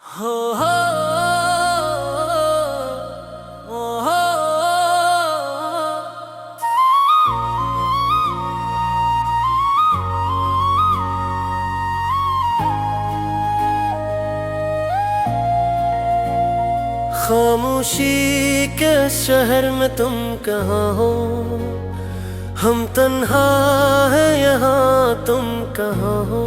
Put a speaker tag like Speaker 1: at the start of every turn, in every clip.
Speaker 1: हो हो ओ हो खामोशी के शहर में तुम कहाँ हो। हम तन्हा है यहाँ, तुम कहाँ हो।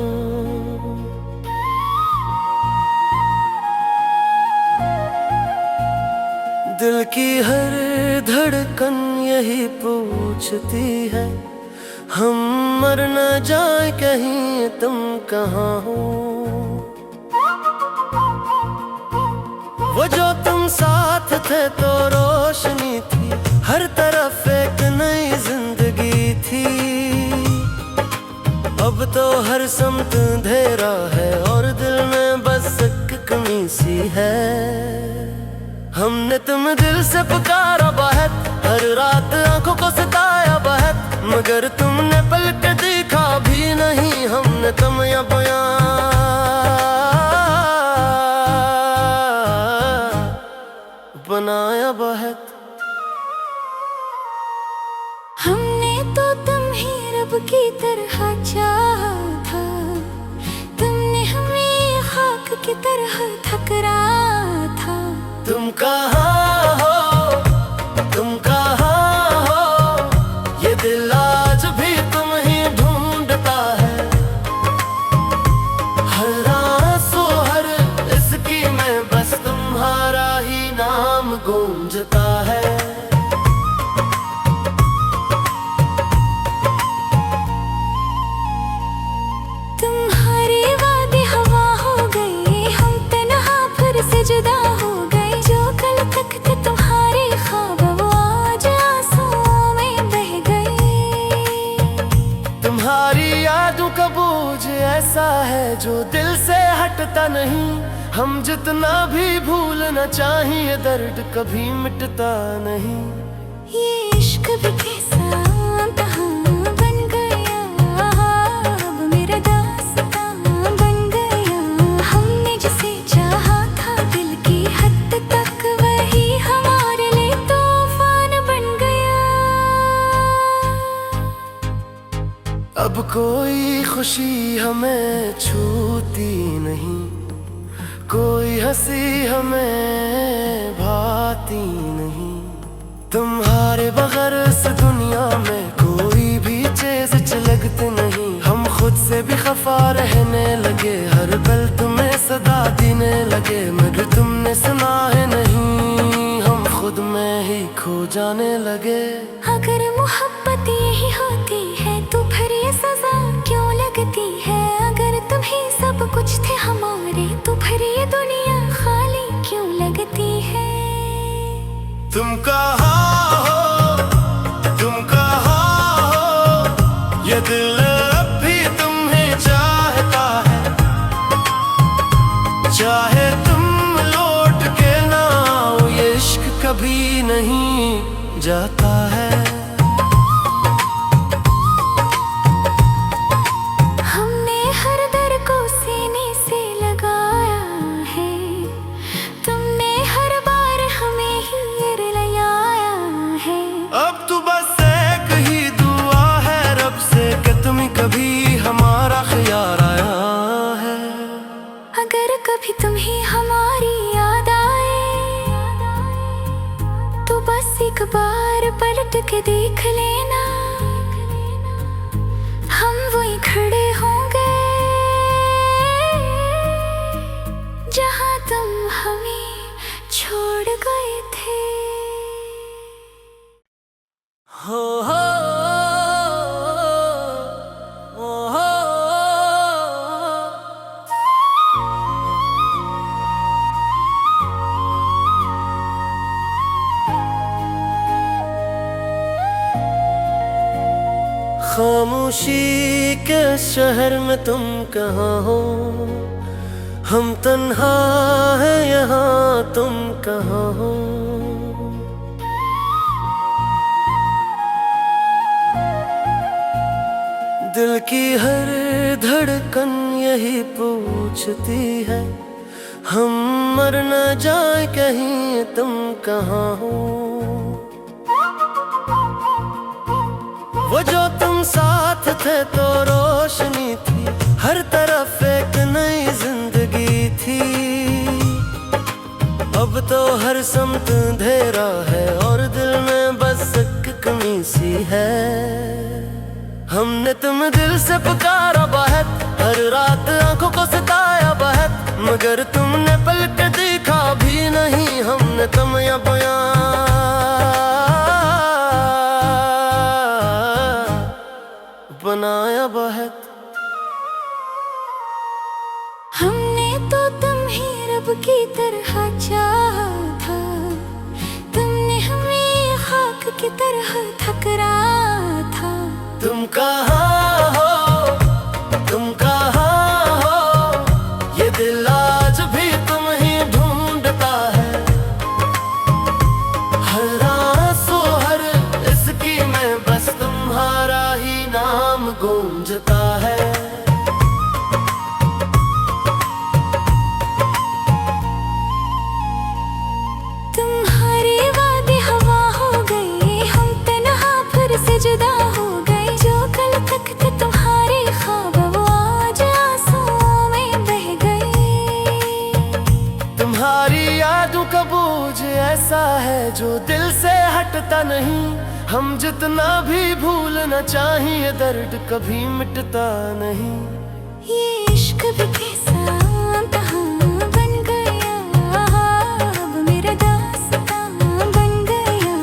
Speaker 1: दिल की हर धड़कन यही पूछती है, हम मर न जाए कहीं, तुम कहाँ हो। वो जो तुम साथ थे तो रोशनी थी, हर तरफ एक नई जिंदगी थी। अब तो हर समत अंधेरा है और दिल में बस एक कमी सी है। हमने तुम दिल से पुकारा बहुत, हर रात आंखों को सताया बहुत, मगर तुमने पलक देखा भी नहीं। हमने तुम या बयां बनाया बहुत।
Speaker 2: हमने तो तुम ही रब की तरह चाहा था, तुमने हमें खाक की तरह ठकराया था।
Speaker 1: तुम कहाँ हो, तुम कहाँ हो, ये दिल आज भी तुम ही ढूंढता है। हर आंसू हर इसकी में बस तुम्हारा ही नाम गूंजता है।
Speaker 2: तुम्हारे वादे हवा हो गए, हम तन्हा फिर से जुदा हो गए। जो कल तक थे तुम्हारे ख्वाब वो आज आंसुओं में बह गए।
Speaker 1: तुम्हारी यादों का बोझ ऐसा है जो दिल से हटता नहीं। हम जितना भी भूलना चाहिए दर्द कभी मिटता नहीं।
Speaker 2: ये इश्क भी कैसा कहाँ बन गया, अब मेरा दास्तां बन गया। हमने जिसे चाहा था दिल की हद तक, वही हमारे लिए तूफान बन गया।
Speaker 1: अब कोई खुशी हमें छूती नहीं, कोई हंसी हमें भाती नहीं। तुम्हारे बगैर इस दुनिया में कोई भी चीज लगती नहीं। हम खुद से भी खफा रहने लगे, हर पल तुम्हें सदा देने लगे, मगर तुमने सुना है नहीं। हम खुद में ही खो जाने लगे।
Speaker 2: अगर मोहब्बत यही होती है तो फिर ये सजा क्यों लगती है। अगर तुम ही सब कुछ थे हमारे तो फिर ये दुनिया खाली क्यों लगती है।
Speaker 1: तुम कहाँ हो, तुम कहाँ हो, ये दिल अब भी तुम्हें चाहता है। चाहे तुम लौट के ना आओ, ये इश्क कभी नहीं जाता है।
Speaker 2: हमने हर दर को सीने से लगाया है, तुमने हर बार हमें ही रुलाया है।
Speaker 1: अब तो बस एक ही दुआ है रब से कि तुम कभी हमारा ख्याल आया है।
Speaker 2: अगर कभी तुम्हें हमारी याद आए तो बस एक बार पलट के देख लेना, हम वहीं खड़े होंगे जहां तुम हमें छोड़ गए थे।
Speaker 1: हो हो ओ हो खामोशी के शहर में तुम कहाँ हो। हम तन्हा है यहाँ, तुम कहाँ हो। दिल की हर धड़कन यही पूछती है, हम मर न जाए कहीं तुम कहाँ हो। वो जो तुम साथ थे तो रोशनी थी, हर तरफ एक नई जिंदगी थी। अब तो हर समत अंधेरा है और दिल में बस एक कमी सी है। हमने तुम्हें दिल से पुकारा बहुत, हर रात आंखों को सताया बहुत, मगर तुमने पलक देखा भी नहीं। हमने तुम या बयां बनाया बहुत।
Speaker 2: हमने तो तुम्हें रब की तरह चाहा था, तुमने हमें खाक की तरह ठकराया था।
Speaker 1: तुम कहाँ हो, तुम कहाँ हो, ये दिल आज भी तुम ही ढूंढता है। हर आंसू हर इसकी में बस तुम्हारा ही नाम गूंजता है।
Speaker 2: तुम्हारे वादे हवा हो गए, हम तन्हा फिर से जुदा हो गए। जो कल तक थे तुम्हारे ख्वाब वो आज आंसुओं में बह गए।
Speaker 1: तुम्हारी यादों का बोझ ऐसा है जो दिल से हटता नहीं। हम जितना भी भूलना चाहिए दर्द कभी मिटता नहीं।
Speaker 2: ये इश्क भी कैसा कहाँ बन गया, अब मेरा दास्तां बन गया।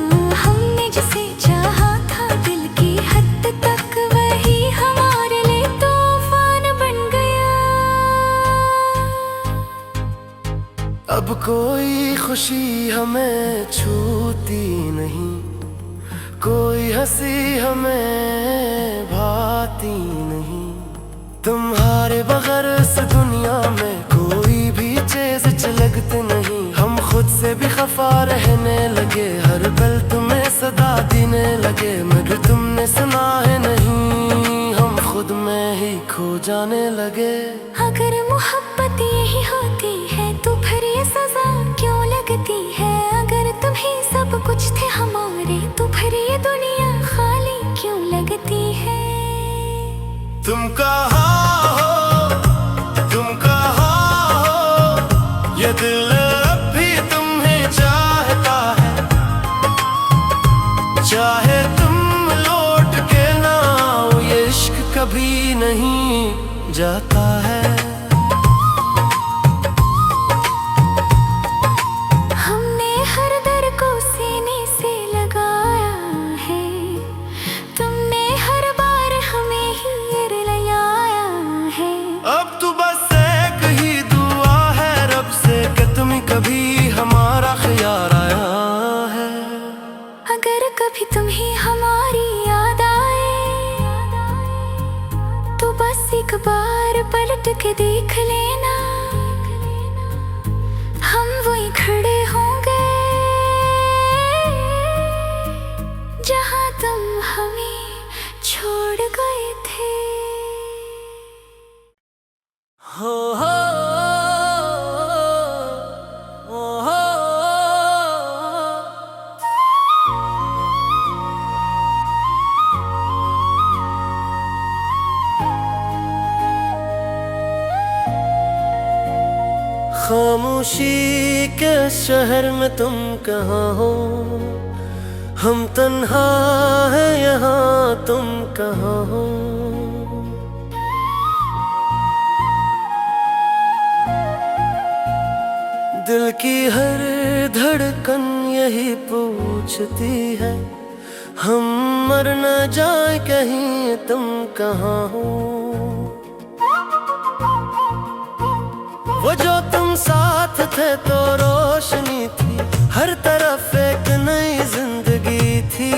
Speaker 2: हमने जिसे चाहा था दिल की हद तक, वही हमारे लिए तूफान बन गया।
Speaker 1: अब कोई खुशी हमें छूती नहीं, कोई हंसी हमें भाती नहीं। तुम्हारे बगैर इस दुनिया में कोई भी चीज लगती नहीं। हम खुद से भी खफा रहने लगे, हर पल तुम्हें सदा देने लगे, मगर तुमने सुना है नहीं। हम खुद में ही खो जाने लगे।
Speaker 2: अगर मोहब्बत यही होती है तो फिर ये सजा क्यों लगती है। अगर तुम्हें सब कुछ थे हमारे तो फिर ये दुनिया खाली क्यों लगती है।
Speaker 1: तुम कहाँ हो, तुम कहाँ हो, ये दिल अब भी तुम्हें चाहता है। चाहे तुम लौट के ना आओ, ये इश्क कभी नहीं जाता है।
Speaker 2: हमने हर दर को सीने से लगाया है, तुमने हर बार हमें ही रुलाया है।
Speaker 1: अब तो बस एक ही दुआ है रब से कि तुम कभी हमारा ख्याल आया है।
Speaker 2: अगर कभी तुम्हें हमारी याद आए तो बस एक बार पलट के देख लेना, हम वही खड़े होंगे जहां तुम हमें छोड़ गए थे।
Speaker 1: हो हो हो। खामोशी के शहर में तुम कहाँ हो, हम तन्हा है यहाँ तुम कहाँ हो। दिल की हर धड़कन यही पूछती है, हम मर न जाए कहीं तुम कहाँ हो। वो जो तुम साथ थे तो रोशनी थी, हर तरफ एक नई जिंदगी थी।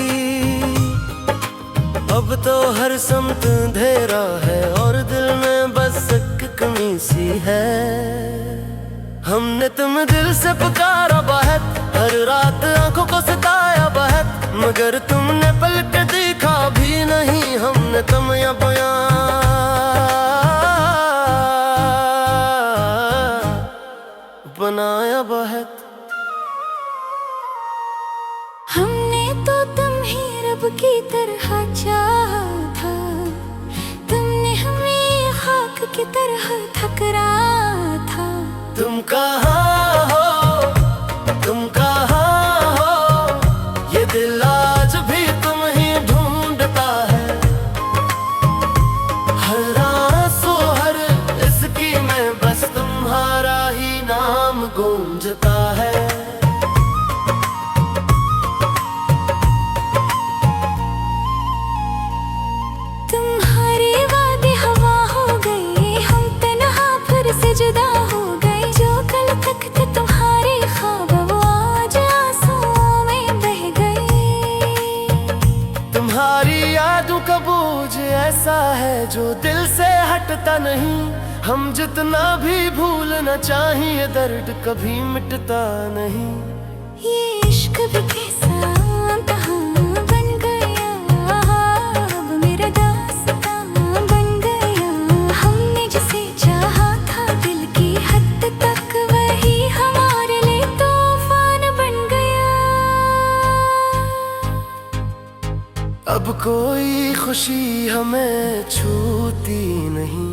Speaker 1: अब तो हर समत अंधेरा है और दिल में बस एक कमी सी है। हमने तुम दिल से पुकारा बहुत, हर रात आंखों को सताया बहुत, मगर तुमने पलक देखा भी नहीं। हमने तुम या बयां बनाया बहुत।
Speaker 2: हमने तो तुम्हें रब की तरह चाहा था, तुमने हमें खाक की तरह ठकराया था।
Speaker 1: तुम कहाँ हो, तुम कहाँ हो, ये दिल आज भी तुम ही ढूंढता है। हर आंसू हर इसकी में बस तुम्हारा ही नाम गूंजता है।
Speaker 2: तुम्हारे वादे हवा हो गए, हम तन्हा फिर से जुदा हो गए। जो कल तक थे तुम्हारे ख्वाब वो आज आंसुओं में बह गए।
Speaker 1: तुम्हारी यादों का बोझ ऐसा है जो दिल से हटता नहीं। हम जितना भी भूलना चाहिए दर्द कभी मिटता नहीं।
Speaker 2: ये इश्क भी कैसा कहाँ बन गया, अब मेरा दास्तां बन गया। हमने जिसे चाहा था दिल की हद तक, वही हमारे लिए तूफान बन गया।
Speaker 1: अब कोई खुशी हमें छूती नहीं,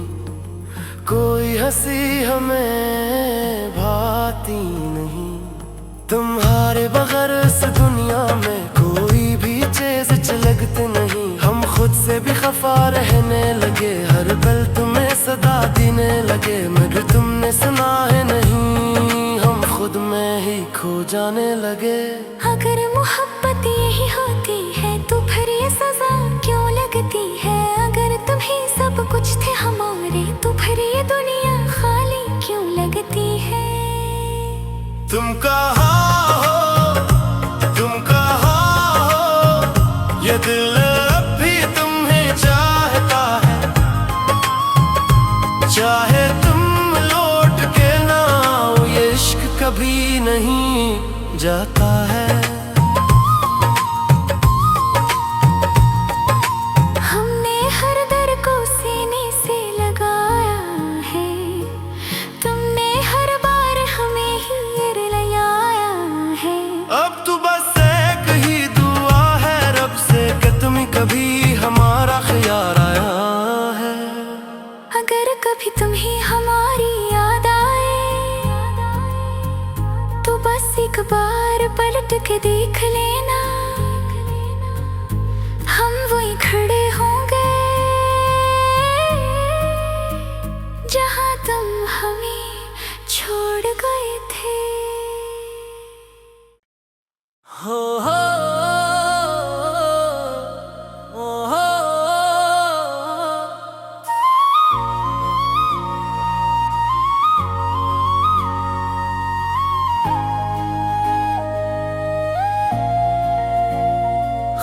Speaker 1: कोई हंसी हमें भाती नहीं। तुम्हारे बगैर इस दुनिया में कोई भी चीज लगती नहीं। हम खुद से भी खफा रहने लगे, हर पल तुम्हें सदा देने लगे। मगर तुमने सुना है नहीं, हम खुद में ही खो जाने लगे।
Speaker 2: अगर मोहब्बत यही होती है तो फिर ये सजा क्यों लगती है। अगर तुम्हें सब कुछ थे हमारे तो फिर ये दुनिया खाली क्यों लगती है।
Speaker 1: तुम कहाँ हो, तुम कहाँ हो, ये दिल अब भी तुम्हें चाहता है। चाहे तुम लौट के ना आओ, ये इश्क कभी नहीं जाता है।
Speaker 2: हमने हर दर को सीने से लगाया है, तुमने हर बार हमें ही रुलाया है।
Speaker 1: अब तो बस एक ही दुआ है रब से कि तुम कभी हमारा ख्याल आया है।
Speaker 2: अगर कभी तुम्हें हमारी याद आए तो बस एक बार पलट के देख लेना, हम वही खड़े होंगे जहां तुम हमें छोड़ गए थे।
Speaker 1: हो हो हो।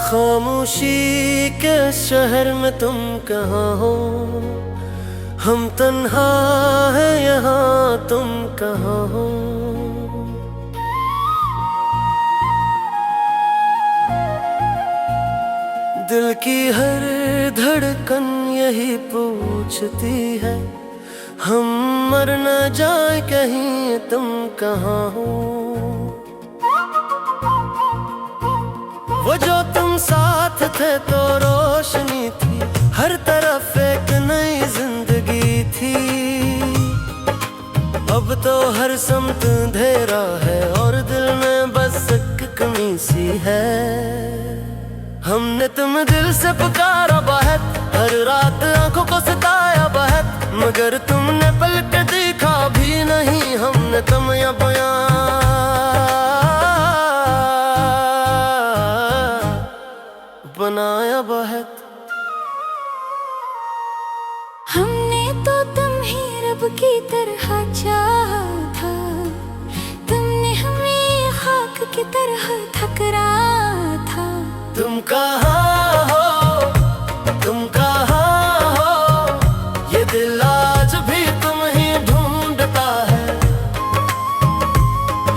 Speaker 1: खामोशी के शहर में तुम कहाँ हो, हम तन्हा है यहाँ तुम कहाँ हो। दिल की हर धड़कन यही पूछती है, हम मर न जाए कहीं तुम कहाँ हो। वो जो तुम साथ थे तो रोशनी थी, हर तरफ एक नई जिंदगी थी। अब तो हर समत अंधेरा है और दिल में बस एक कमी सी है। हमने तुम दिल से पुकारा बहुत, हर रात आंखों को सताया बहुत। मगर तुमने पलट देखा भी नहीं, हमने तुम या बयां बनाया बहुत।
Speaker 2: हमने तो तुम्हें रब की तरह चाहा था, तुमने हमें खाक की तरह ठकराया था।
Speaker 1: तुम कहाँ हो, तुम कहाँ हो, ये दिल आज भी तुम ही ढूंढता है।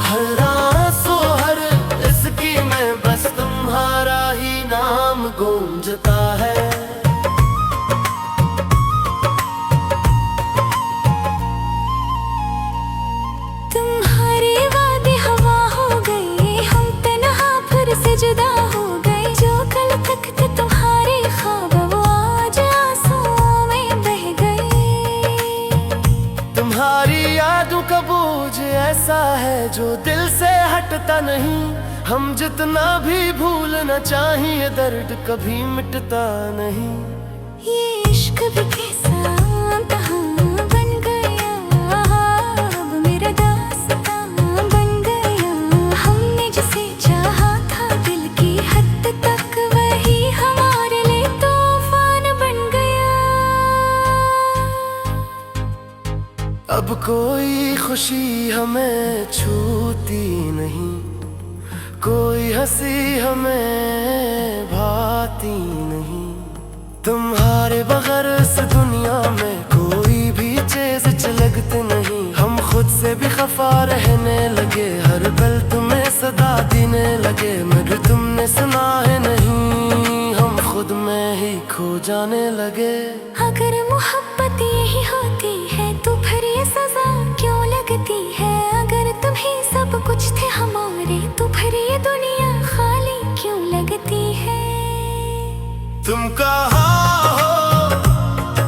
Speaker 1: हर आंसू हर इसकी में बस तुम्हारा ही नाम गूंजता है।
Speaker 2: तुम्हारा
Speaker 1: बोझ ऐसा है जो दिल से हटता नहीं। हम जितना भी भूलना चाहिए दर्द कभी मिटता नहीं।
Speaker 2: ये इश्क भी कैसा कहाँ बन गया, अब मेरा दास्तां बन गया। हमने जिसे चाहा था दिल की हद तक, वही हमारे लिए तूफान बन गया।
Speaker 1: अब कोई खुशी हमें छूती नहीं, कोई हंसी हमें भाती नहीं। तुम्हारे बगैर इस दुनिया में कोई भी चीज लगती नहीं। हम खुद से भी खफा रहने लगे, हर पल तुम्हें सदा देने लगे, मगर तुमने सुना है नहीं, हम खुद में ही खो जाने लगे।
Speaker 2: अगर मोहब्बत यही होती है तो फिर ये सजा क्यों लगती है। अगर तुम्हें सब कुछ थे हमारे तो फिर ये दुनिया खाली क्यों लगती है।
Speaker 1: तुम कहाँ हो,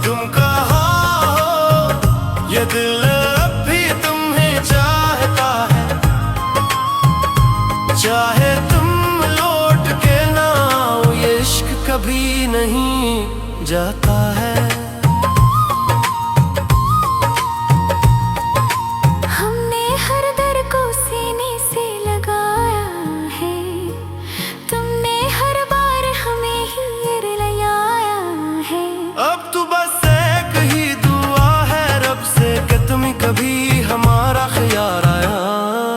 Speaker 1: तुम कहाँ हो, ये दिल अब भी तुम्हें चाहता है। चाहे तुम लौट के ना आओ, ये इश्क कभी नहीं जाता है।
Speaker 2: हमने हर दर को सीने से लगाया है, तुमने हर बार हमें ही रुलाया है।
Speaker 1: अब तो बस एक ही दुआ है रब से कि तुम कभी हमारा ख्याल आया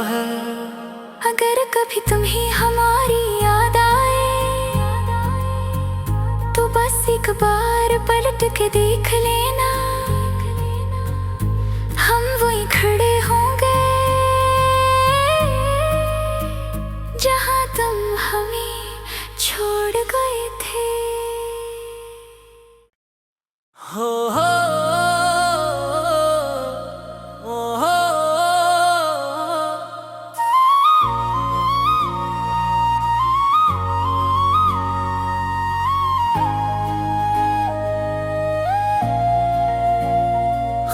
Speaker 1: है।
Speaker 2: अगर कभी तुम्हें हमारी याद आए तो बस एक बार पलट के देख लेना, हम वही खड़े होंगे जहां तुम हमें छोड़ गए थे।
Speaker 1: हो हो हो।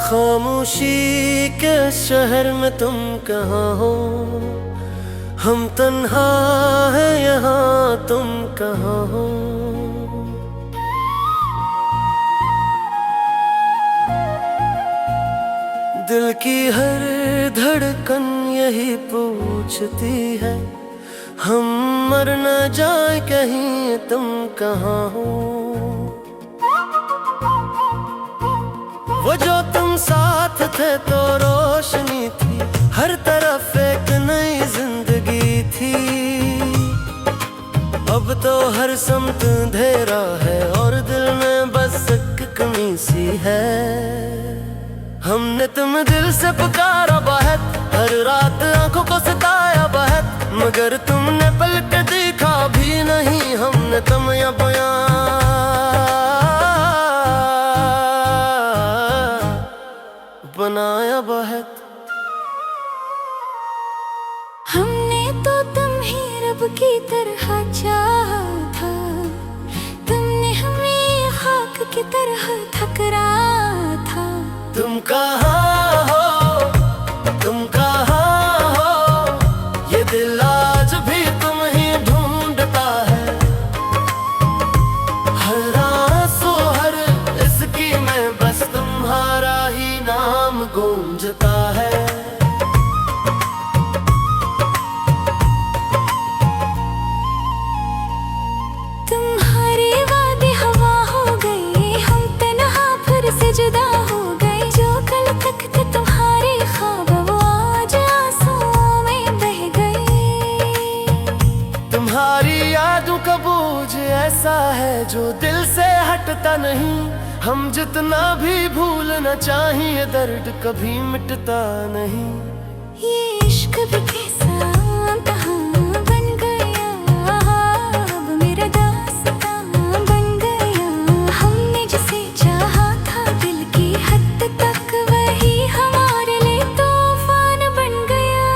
Speaker 1: खामोशी के शहर में तुम कहाँ हो, हम तन्हा है यहाँ तुम कहाँ हो। दिल की हर धड़कन यही पूछती है, हम मर न जाए कहीं तुम कहाँ हो। वो जो तुम साथ थे तो रोशनी थी, हर तरफ एक नई जिंदगी थी। अब तो हर समत अंधेरा है और दिल में बस एक कमी सी है। हमने तुम दिल से पुकारा बहुत, हर रात आंखों को सताया बहुत, मगर तुमने पलट देखा भी नहीं। हमने तुम या बयां बनाया बहुत।
Speaker 2: हमने तो तुम्हें रब की तरह चाहा था, तुमने हमें खाक की तरह ठकरा था।
Speaker 1: तुम कहाँ हो, तुम कहाँ हो, ये दिल आज भी तुम ही ढूंढता है। हर आंसू हर इसकी में बस तुम्हारा ही नाम गूंजता है।
Speaker 2: तुम्हारे वादे हवा हो गए, हम तन्हा फिर से जुदा हो गए। जो कल तक थे तुम्हारे ख्वाब वो आज आंसुओं में बह गए।
Speaker 1: तुम्हारी यादों का बोझ ऐसा है जो दिल से हटता नहीं। हम जितना भी भूलना चाहिए दर्द कभी मिटता नहीं।
Speaker 2: ये इश्क भी कैसा कहाँ बन गया, अब मेरा दास्तां बन गया। हमने जिसे चाहा था दिल की हद तक, वही हमारे लिए तूफान बन गया।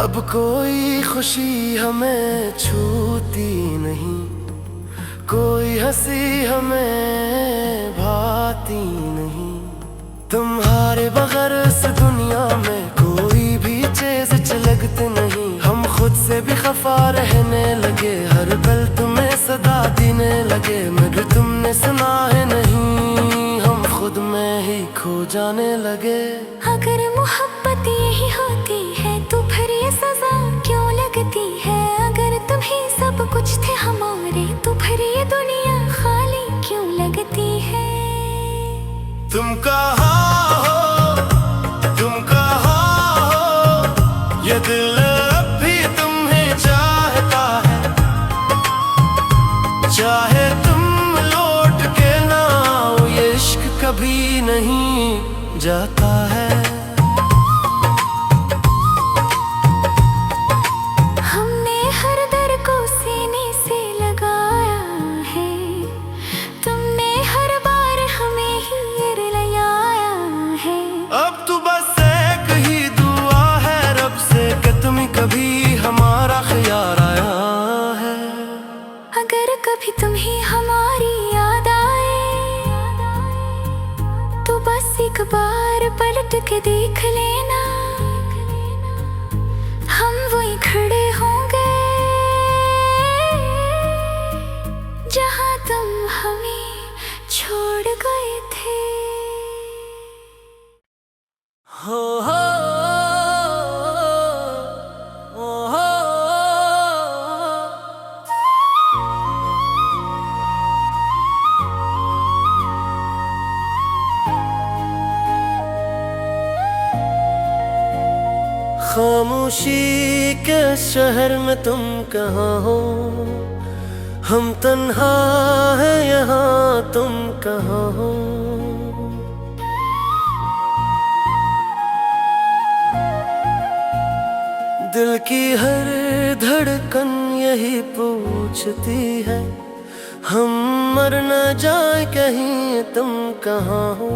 Speaker 1: अब कोई खुशी हमें छूती नहीं, कोई हंसी हमें भाती नहीं। तुम्हारे बगैर इस दुनिया में कोई भी चीज लगती नहीं। हम खुद से भी खफा रहने लगे, हर पल तुम्हें सदा देने लगे, मगर तुमने सुना है नहीं, हम खुद में ही खो जाने लगे।
Speaker 2: अगर मोहब्बत यही होती है तो फिर ये सजा क्यों लगती है? अगर तुम ही सब कुछ थे हमारे तो फिर ये दुनिया खाली क्यों लगती है?
Speaker 1: तुम कहाँ हो, तुम कहाँ हो, ये दिल अब भी तुम्हें चाहता है। चाहे तुम लौट के ना आओ, ये इश्क कभी नहीं जाता है।
Speaker 2: हमने हर दर को सीने से लगाया है, तुमने हर बार हमें ही रुलाया है।
Speaker 1: अब तो बस एक ही दुआ है रब से कि तुम कभी हमारा ख्याल आया है।
Speaker 2: अगर कभी तुम्हें हमारी याद आए तो बस एक बार पलट के देख लेना, हम वही खड़े होंगे जहां तुम हमें छोड़ गए थे।
Speaker 1: हो हो हो। खामोशी के शहर में तुम कहाँ हो, हम तन्हा है यहाँ, तुम कहाँ हो? दिल की हर धड़कन यही पूछती है, हम मर न जाए कहीं, तुम कहाँ हो?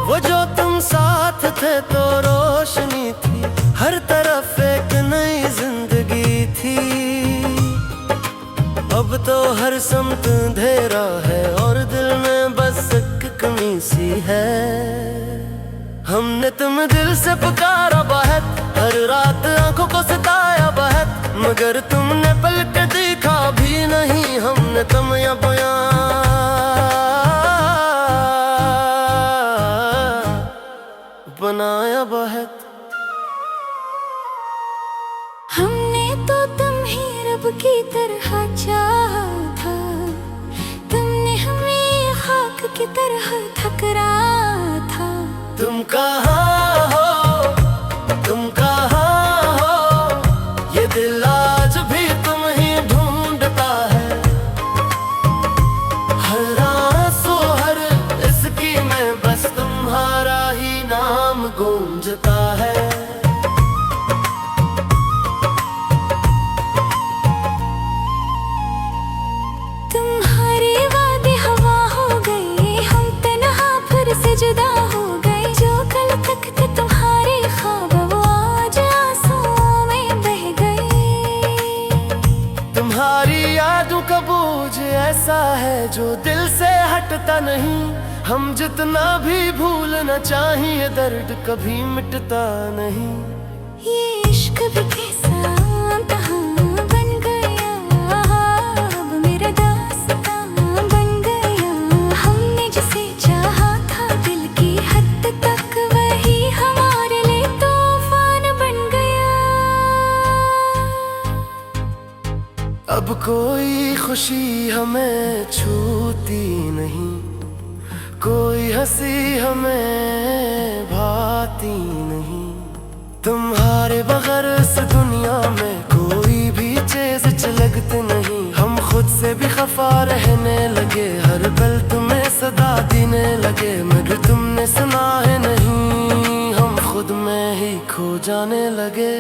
Speaker 1: वो जो तुम साथ थे तो रोशनी थी, हर तरफ एक नई जिंदगी थी। अब तो हर समत अंधेरा है और दिल में बस एक कमी सी है। हमने तुम दिल से पुकारा बहुत, हर रात आंखों को सताया बहुत, मगर तुमने पलट देखा भी नहीं, हमने तुम या बयां बनाया बहुत।
Speaker 2: हमने तो तुम्हें रब की तरह चाहा था, तुमने हमें खाक की तरह ठकराया था।
Speaker 1: तुम कहाँ हो, तुम कहाँ हो, ये दिल आज भी तुम ही ढूंढता है। हर आंसू हर इसकी में बस तुम्हारा ही नाम गूंजता है।
Speaker 2: तुम्हारे वादे हवा हो गए, हम तन्हा फिर से जुदा हो गए। जो कल तक थे तुम्हारे ख्वाब वो आज आंसुओं में बह गए।
Speaker 1: तुम्हारी यादों का बोझ ऐसा है जो दिल से हटता नहीं, हम जितना भी भूलना चाहिए दर्द कभी मिटता नहीं।
Speaker 2: ये इश्क भी कैसा कहाँ बन गया, अब मेरा दास्तां बन गया। हमने जिसे चाहा था दिल की हद तक, वही हमारे लिए तूफान बन गया।
Speaker 1: अब कोई खुशी हमें छूती नहीं, कोई हंसी हमें भाती नहीं। तुम्हारे बगैर इस दुनिया में कोई भी चीज लगती नहीं। हम खुद से भी खफा रहने लगे, हर पल तुम्हें सदा देने लगे, मगर तुमने सुना है नहीं, हम खुद में ही खो जाने लगे।